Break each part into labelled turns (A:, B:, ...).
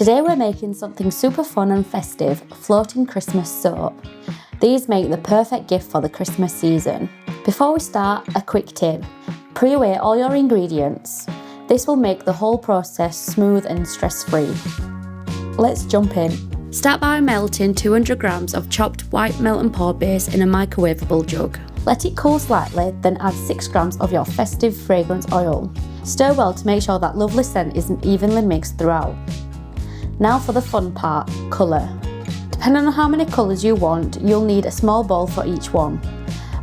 A: Today we're making something super fun and festive, floating Christmas soap. These make the perfect gift for the Christmas season. Before we start, a quick tip. Pre-weigh all your ingredients. This will make the whole process smooth and stress-free. Let's jump in. Start by melting 200 grams of chopped white melt and pour base in a microwavable jug. Let it cool slightly, then add 6 grams of your festive fragrance oil. Stir well to make sure that lovely scent is evenly mixed throughout. Now for the fun part, colour. Depending on how many colours you want, you'll need a small bowl for each one.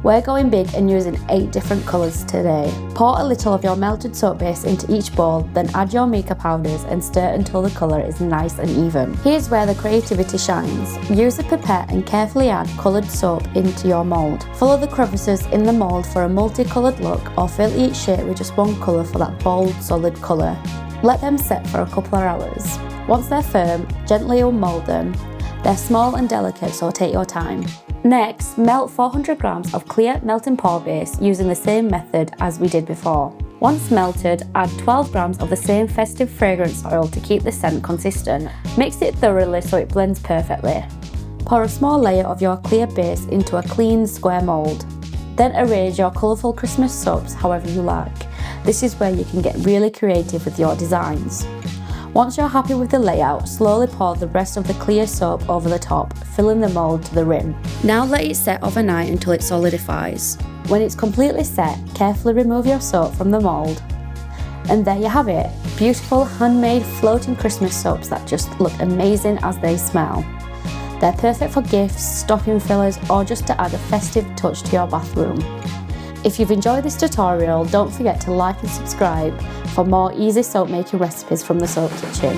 A: We're going big and using 8 different colours today. Pour a little of your melted soap base into each bowl, then add your mica powders and stir until the colour is nice and even. Here's where the creativity shines. Use a pipette and carefully add coloured soap into your mould. Follow the crevices in the mould for a multicoloured look, or fill each shape with just one colour for that bold, solid colour. Let them set for a couple of hours. Once they're firm, gently unmould them. They're small and delicate, so take your time. Next, melt 400 grams of clear melt and pour base using the same method as we did before. Once melted, add 12 grams of the same festive fragrance oil to keep the scent consistent. Mix it thoroughly so it blends perfectly. Pour a small layer of your clear base into a clean square mould. Then arrange your colourful Christmas soaps however you like. This is where you can get really creative with your designs. Once you're happy with the layout, slowly pour the rest of the clear soap over the top, filling the mould to the rim. Now let it set overnight until it solidifies. When it's completely set, carefully remove your soap from the mould. And there you have it, beautiful handmade floating Christmas soaps that just look amazing as they smell. They're perfect for gifts, stocking fillers, or just to add a festive touch to your bathroom. If you've enjoyed this tutorial, don't forget to like and subscribe for more easy soap making recipes from the Soap Kitchen.